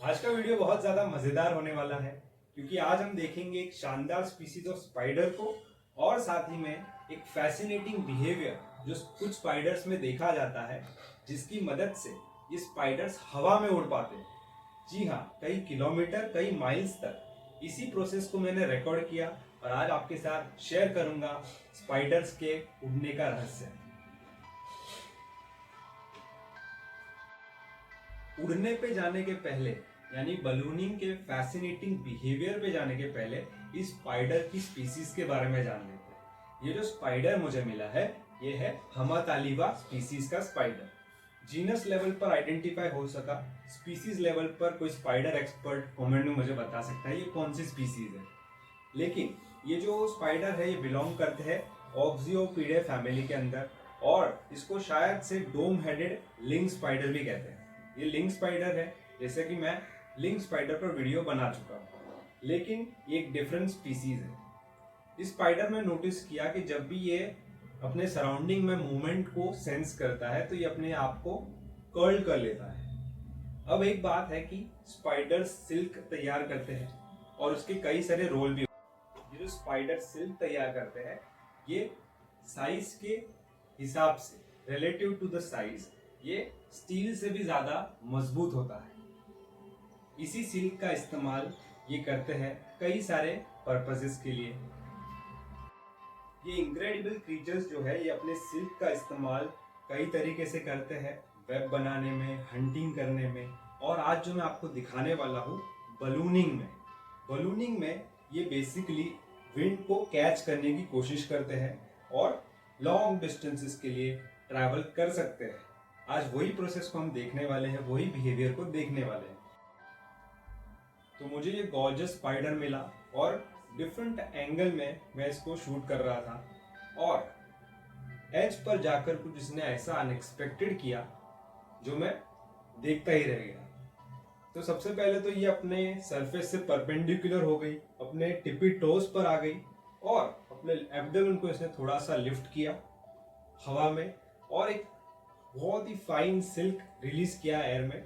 आज का वीडियो बहुत ज्यादा मजेदार होने वाला है क्योंकि आज हम देखेंगे एक शानदार स्पीसीज ऑफ स्पाइडर को और साथ ही में एक फैसिनेटिंग बिहेवियर जो कुछ स्पाइडर्स में देखा जाता है, जिसकी मदद से ये स्पाइडर्स हवा में उड़ पाते हैं। जी हाँ, कई किलोमीटर कई माइल्स तक। इसी प्रोसेस को मैंने रिकॉर्ड किया और आज आपके साथ शेयर करूंगा स्पाइडर्स के उड़ने का रहस्य। उड़ने पे जाने के पहले यानी बलूनिंग के फैसिनेटिंग बिहेवियर पे जाने के पहले इस स्पाइडर की स्पीसीज के बारे में जान लेते हैं। ये जो स्पाइडर मुझे मिला है ये है हमातालिवा स्पीसीज का स्पाइडर। जीनस लेवल पर आइडेंटिफाई हो सका, स्पीसीज लेवल पर कोई स्पाइडर एक्सपर्ट कमेंट में मुझे बता सकता है ये कौन सी स्पीसीज है। लेकिन ये जो स्पाइडर है ये बिलोंग करते हैं ऑक्सियोपीडे फैमिली के अंदर और इसको शायद से डोम हेडेड लिंग स्पाइडर भी कहते हैं। ये लिंग स्पाइडर है, जैसे कि मैं लिंग स्पाइडर पर वीडियो बना चुका हूँ, लेकिन ये एक डिफरेंट स्पीसीज है। इस स्पाइडर में नोटिस किया कि जब भी ये अपने सराउंडिंग में मूवमेंट को सेंस करता है तो ये अपने आप को कर्ल कर लेता है। अब एक बात है कि स्पाइडर सिल्क तैयार करते हैं और उसके कई सारे रोल भी। ये जो स्पाइडर सिल्क तैयार करते हैं ये साइज के हिसाब से रिलेटिव टू द साइज ये स्टील से भी ज्यादा मजबूत होता है। इसी सिल्क का इस्तेमाल ये करते हैं कई सारे पर्पसेस के लिए। ये इनक्रेडिबल क्रीचर्स जो है ये अपने सिल्क का इस्तेमाल कई तरीके से करते हैं, वेब बनाने में, हंटिंग करने में, और आज जो मैं आपको दिखाने वाला हूँ बलूनिंग में। बलूनिंग में ये बेसिकली विंड को कैच करने की कोशिश करते हैं और लॉन्ग डिस्टेंसेस के लिए ट्रैवल कर सकते हैं। आज वही प्रोसेस को हम देखने वाले हैं, वही बिहेवियर को देखने वाले हैं। तो मुझे ये गॉर्जियस स्पाइडर मिला और डिफरेंट एंगल में मैं इसको शूट कर रहा था और एज पर जाकर कुछ इसने ऐसा अनएक्सपेक्टेड किया जो मैं देखता ही रह गया। तो सबसे पहले तो ये अपने सरफेस से परपेंडिकुलर हो गई, अपने टिपी टोस पर आ गई और अपने एब्डोमेन को इसने थोड़ा सा लिफ्ट किया हवा में और एक बहुत ही फाइन सिल्क रिलीज किया एयर में,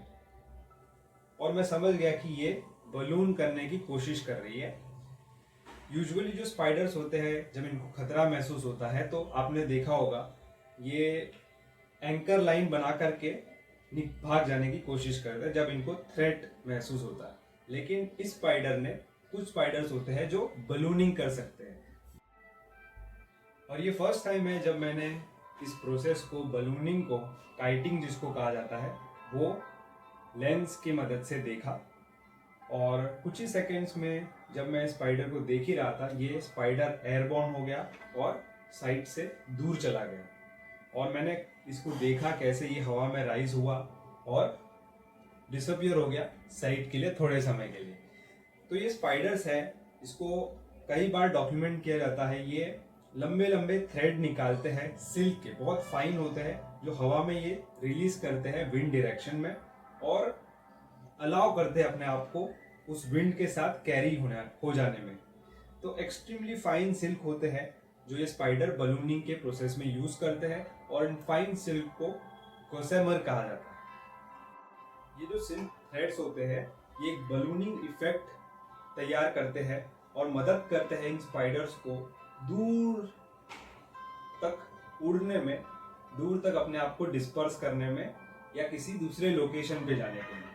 और मैं समझ गया कि ये बलून करने की कोशिश कर रही है। यूजुअली जो स्पाइडर्स होते हैं जब इनको खतरा महसूस होता है तो आपने देखा होगा ये एंकर लाइन बना करके भाग जाने की कोशिश करते हैं जब इनको थ्रेट महसूस होता है। लेकिन इस स्पाइडर ने, कुछ स्पाइडर्स होते हैं जो बलूनिंग कर सकते हैं, और ये फर्स्ट टाइम है जब मैंने इस प्रोसेस को, बलूनिंग को, काइटिंग जिसको कहा जाता है, वो लेंस की मदद से देखा। और कुछ ही सेकेंड्स में जब मैं स्पाइडर को देख ही रहा था ये स्पाइडर एयरबॉर्न हो गया और साइड से दूर चला गया और मैंने इसको देखा कैसे ये हवा में राइज हुआ और डिसअपियर हो गया साइड के लिए, थोड़े समय के लिए। तो ये स्पाइडर्स है, इसको कई बार डॉक्यूमेंट किया जाता है। ये लंबे लंबे थ्रेड निकालते हैं सिल्क के, बहुत फाइन होते हैं, जो हवा में ये रिलीज करते हैं विंड डायरेक्शन में और अलाउ करते हैं अपने आप को उस विंड के साथ कैरी हो जाने में। तो एक्सट्रीमली फाइन सिल्क होते हैं जो ये स्पाइडर बलूनिंग के प्रोसेस में यूज करते हैं और इन फाइन सिल्क को गॉसेमर कहा जाता है। ये जो सिल्क थ्रेड्स होते हैं ये एक बलूनिंग इफेक्ट तैयार करते हैं और मदद करते हैं इन स्पाइडर्स को दूर तक उड़ने में, दूर तक अपने आप को डिस्पर्स करने में या किसी दूसरे लोकेशन पे जाने के लिए।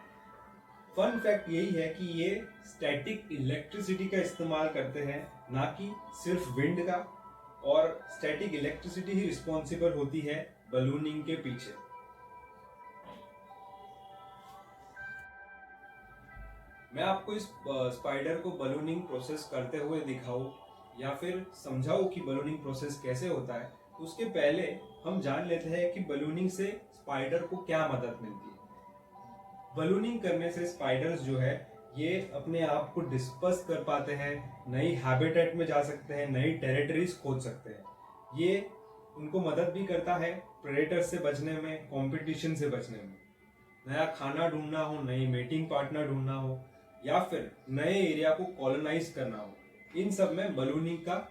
फन फैक्ट यही है कि ये स्टैटिक इलेक्ट्रिसिटी का इस्तेमाल करते हैं, ना कि सिर्फ विंड का, और स्टैटिक इलेक्ट्रिसिटी ही रिस्पॉन्सिबल होती है बलूनिंग के पीछे। मैं आपको इस स्पाइडर को बलूनिंग प्रोसेस करते हुए दिखाऊं या फिर समझाऊं कि बलूनिंग प्रोसेस कैसे होता है, उसके पहले हम जान लेते हैं कि बलूनिंग से स्पाइडर को क्या मदद मिलती है। बलूनिंग करने से स्पाइडर्स जो है ये अपने आप को डिस्पर्स कर पाते हैं, नई हैबिटेट में जा सकते हैं, नई टेरिटरीज खोज सकते हैं। ये उनको मदद भी करता है प्रेडेटर्स से बचने में, कंपटीशन से बचने में, नया खाना ढूंढना हो, नई मेटिंग पार्टनर ढूंढना हो या फिर नए एरिया को कॉलोनाइज करना हो, इन सब में बलूनिंग का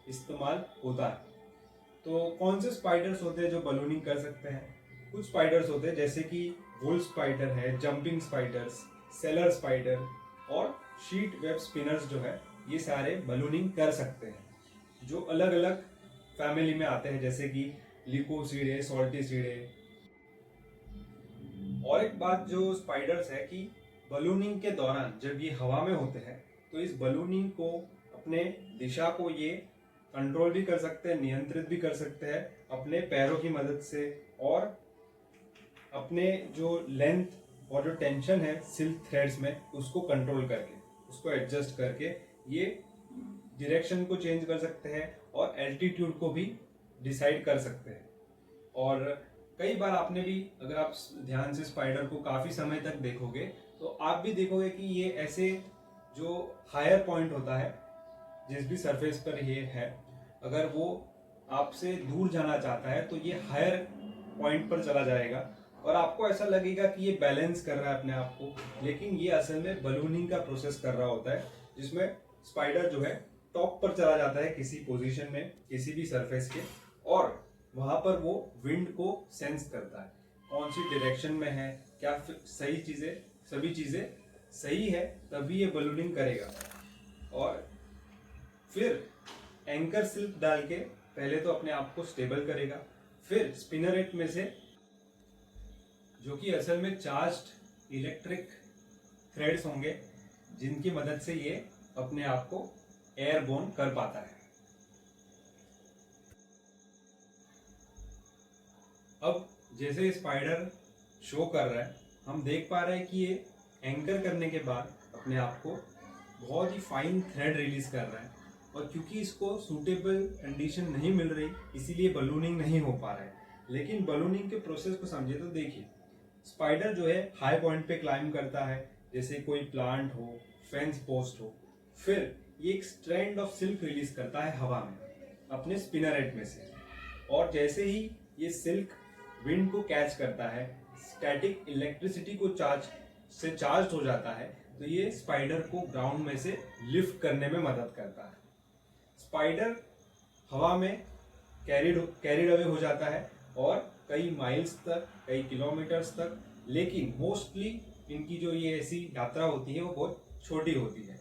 इस्तेमाल होता है। तो कौन से स्पाइडर्स होते हैं जो बलूनिंग कर सकते हैं? कुछ स्पाइडर्स होते हैं जैसे कि वुल्फ स्पाइडर है, जंपिंग स्पाइडर्स, सेलर स्पाइडर और शीट वेब स्पिनर्स जो है ये सारे बलूनिंग कर सकते हैं, जो अलग अलग फैमिली में आते हैं, जैसे कि लिकोसीडे, सॉल्टीसीडे। और एक बात जो स्पाइडर्स है कि बलूनिंग के दौरान जब ये हवा में होते हैं तो इस बलूनिंग को अपने दिशा को ये कंट्रोल भी कर सकते हैं, नियंत्रित भी कर सकते हैं अपने पैरों की मदद से, और अपने जो लेंथ और जो टेंशन है सिल्क थ्रेड्स में उसको कंट्रोल करके, उसको एडजस्ट करके ये डायरेक्शन को चेंज कर सकते हैं और एल्टीट्यूड को भी डिसाइड कर सकते हैं। और कई बार आपने भी, अगर आप ध्यान से स्पाइडर को काफी समय तक देखोगे तो आप भी देखोगे कि ये ऐसे जो हायर पॉइंट होता है जिस भी सरफेस पर ये है, अगर वो आपसे दूर जाना चाहता है तो ये हायर पॉइंट पर चला जाएगा और आपको ऐसा लगेगा कि ये बैलेंस कर रहा है अपने आप को, लेकिन ये असल में बलूनिंग का प्रोसेस कर रहा होता है, जिसमें स्पाइडर जो है टॉप पर चला जाता है किसी पोजीशन में, किसी भी सरफेस के, और वहां पर वो विंड को सेंस करता है, कौन सी डायरेक्शन में है, क्या सही चीजें, सभी चीजें सही है, तभी ये बलूनिंग करेगा। और फिर एंकर सिल्क डाल के पहले तो अपने आप को स्टेबल करेगा, फिर स्पिनरेट में से, जो कि असल में चार्ज्ड इलेक्ट्रिक थ्रेड्स होंगे, जिनकी मदद से ये अपने आप को एयरबोर्न कर पाता है। अब जैसे स्पाइडर शो कर रहा है, हम देख पा रहे हैं कि ये एंकर करने के बाद अपने आप को बहुत ही फाइन थ्रेड रिलीज कर रहा है, और क्योंकि इसको सूटेबल कंडीशन नहीं मिल रही इसीलिए बलूनिंग नहीं हो पा रहा है। लेकिन बलूनिंग के प्रोसेस को समझे तो देखिए, स्पाइडर जो है हाई पॉइंट पे क्लाइंब करता है, जैसे कोई प्लांट हो, फेंस पोस्ट हो, फिर ये एक स्ट्रैंड ऑफ सिल्क रिलीज करता है हवा में अपने स्पिनरेट में से, और जैसे ही ये सिल्क विंड को कैच करता है, स्टैटिक इलेक्ट्रिसिटी को चार्ज हो जाता है, तो ये स्पाइडर को ग्राउंड में से लिफ्ट करने में मदद करता है। स्पाइडर हवा में कैरिड अवे हो जाता है और कई माइल्स तक, कई किलोमीटर्स तक, लेकिन मोस्टली इनकी जो ये ऐसी यात्रा होती है वो बहुत छोटी होती है,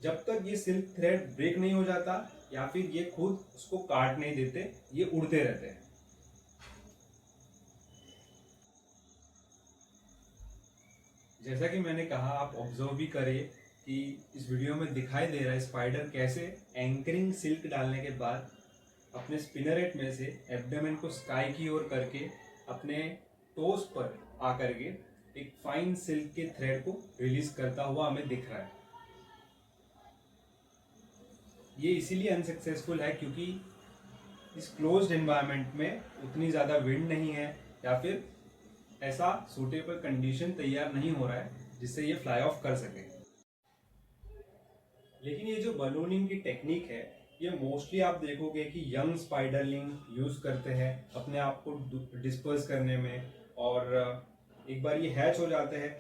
जब तक ये सिल्क थ्रेड ब्रेक नहीं हो जाता या फिर ये खुद उसको काट नहीं देते, ये उड़ते रहते हैं। जैसा कि मैंने कहा, आप ऑब्जर्व भी करिए कि इस वीडियो में दिखाई दे रहा है स्पाइडर कैसे एंकरिंग सिल्क डालने के बाद अपने स्पिनरेट में से एब्डोमेन को स्काई की ओर करके अपने टोस पर आकर के एक फाइन सिल्क के थ्रेड को रिलीज करता हुआ हमें दिख रहा है। ये इसीलिए अनसक्सेसफुल है क्योंकि इस क्लोज्ड एनवायरनमेंट में उतनी ज़्यादा विंड नहीं है, या फिर ऐसा सूटेबल कंडीशन तैयार नहीं हो रहा है जिससे ये फ्लाई ऑफ कर सके। लेकिन ये जो बलूनिंग की टेक्निक है, ये मोस्टली आप देखोगे कि यंग स्पाइडरलिंग यूज करते हैं अपने आप को डिस्पर्स करने में, और एक बार ये हैच हो जाते हैं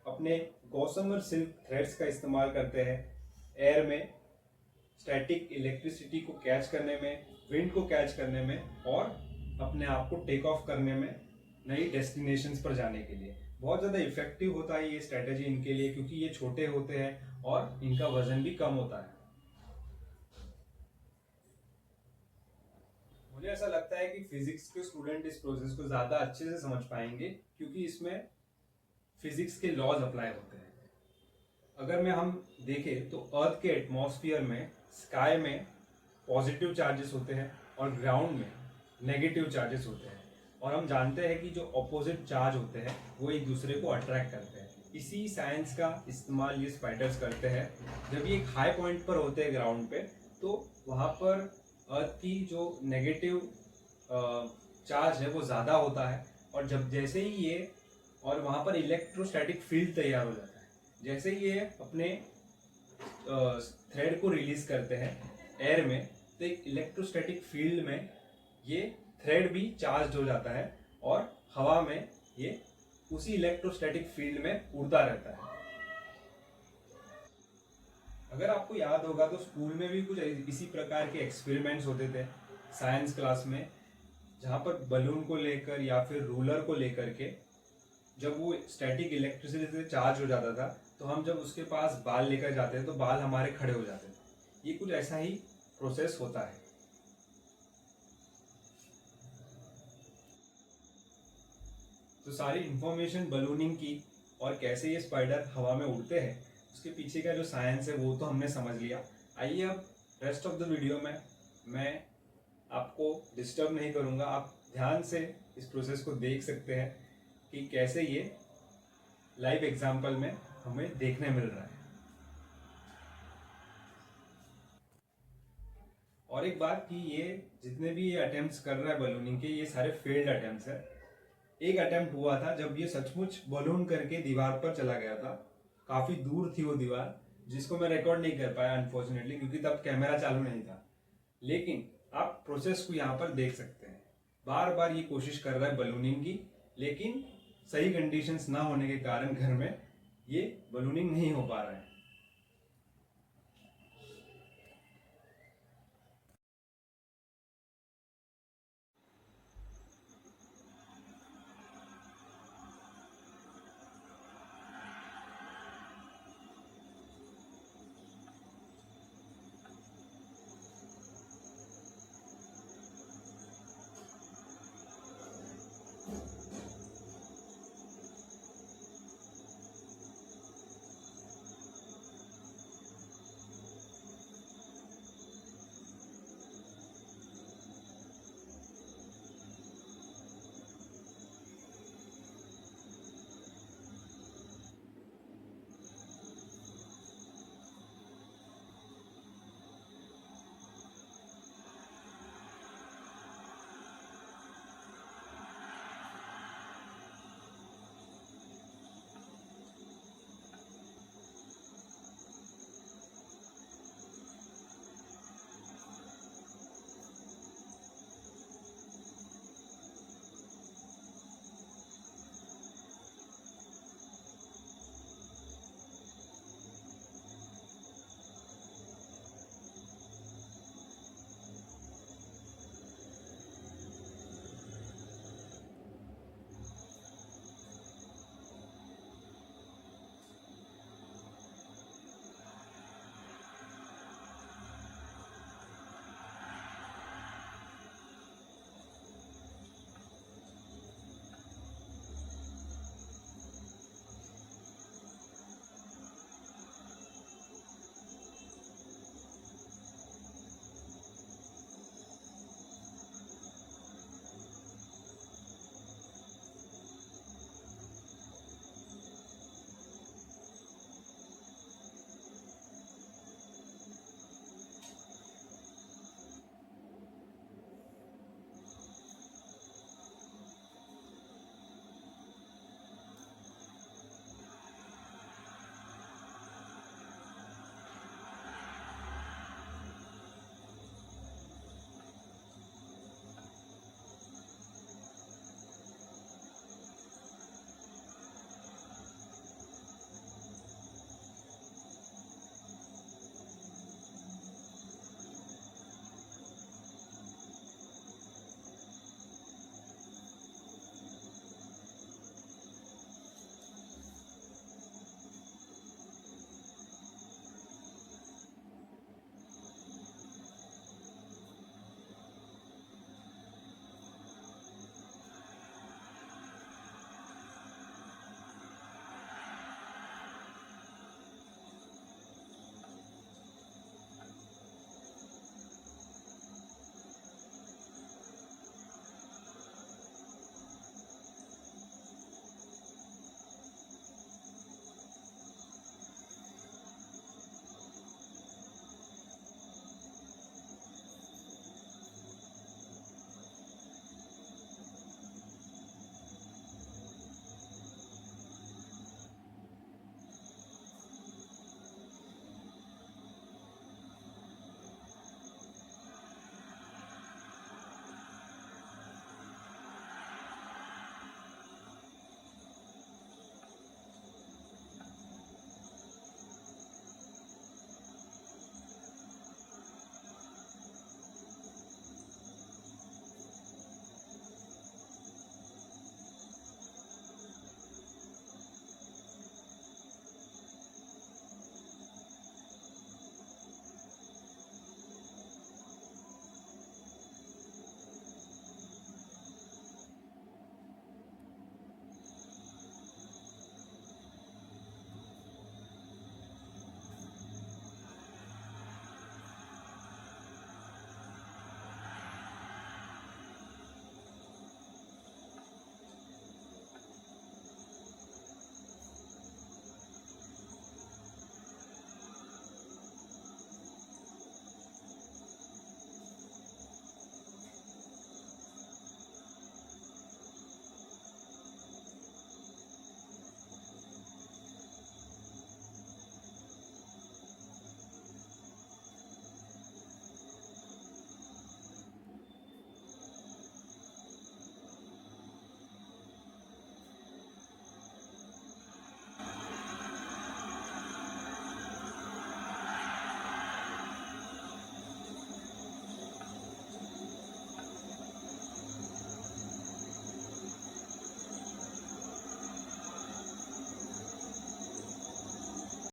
अपने गॉसमर सिल्क थ्रेड्स का इस्तेमाल करते हैं एयर में स्टैटिक इलेक्ट्रिसिटी को कैच करने में, विंड को कैच करने में, और अपने आप को टेक ऑफ करने में नई डेस्टिनेशंस पर जाने के लिए। बहुत ज़्यादा इफेक्टिव होता है ये स्ट्रेटेजी इनके लिए, क्योंकि ये छोटे होते हैं और इनका वजन भी कम होता है। मुझे ऐसा लगता है कि फिजिक्स के स्टूडेंट इस प्रोसेस को ज़्यादा अच्छे से समझ पाएंगे, क्योंकि इसमें फिजिक्स के लॉज अप्लाई होते हैं। अगर हम देखें तो अर्थ के एटमॉस्फेयर में, स्काई में पॉजिटिव चार्जेस होते हैं और ग्राउंड में नेगेटिव चार्जेस होते हैं, और हम जानते हैं कि जो ऑपोजिट चार्ज होते हैं वो एक दूसरे को अट्रैक्ट करते हैं। इसी साइंस का इस्तेमाल ये स्पाइडर्स करते हैं। जब ये एक हाई पॉइंट पर होते हैं ग्राउंड पे, तो वहाँ पर अर्थ की जो नेगेटिव चार्ज है वो ज़्यादा होता है, और जब जैसे ही ये, और वहाँ पर इलेक्ट्रोस्टैटिक फील्ड तैयार हो जाता है, जैसे ही ये अपने थ्रेड को रिलीज करते हैं एयर में, तो एक इलेक्ट्रोस्टैटिक फील्ड में ये थ्रेड भी चार्ज हो जाता है और हवा में ये उसी इलेक्ट्रोस्टैटिक फील्ड में उड़ता रहता है। अगर आपको याद होगा तो स्कूल में भी कुछ इसी प्रकार के एक्सपेरिमेंट्स होते थे साइंस क्लास में, जहाँ पर बलून को लेकर या फिर रूलर को लेकर के जब वो स्टैटिक इलेक्ट्रिसिटी से चार्ज हो जाता था तो हम जब उसके पास बाल लेकर जाते तो बाल हमारे खड़े हो जाते थे। ये कुछ ऐसा ही प्रोसेस होता है। तो सारी इंफॉर्मेशन बलूनिंग की और कैसे ये स्पाइडर हवा में उड़ते हैं उसके पीछे का जो साइंस है वो तो हमने समझ लिया। आइए अब रेस्ट ऑफ द वीडियो में मैं आपको डिस्टर्ब नहीं करूँगा, आप ध्यान से इस प्रोसेस को देख सकते हैं कि कैसे ये लाइव एग्जाम्पल में हमें देखने मिल रहा है। और एक बात कि ये जितने भी ये अटेम्प्ट्स कर रहा है बलूनिंग के, ये सारे फेल्ड अटेम्प्ट्स है। एक अटेम्प्ट हुआ था जब ये सचमुच बलून करके दीवार पर चला गया था, काफी दूर थी वो दीवार, जिसको मैं रिकॉर्ड नहीं कर पाया अनफॉर्चुनेटली, क्योंकि तब कैमरा चालू नहीं था। लेकिन आप प्रोसेस को यहाँ पर देख सकते हैं, बार बार ये कोशिश कर रहा है बलूनिंग की, लेकिन सही कंडीशंस ना होने के कारण घर में ये बलूनिंग नहीं हो पा रहा है।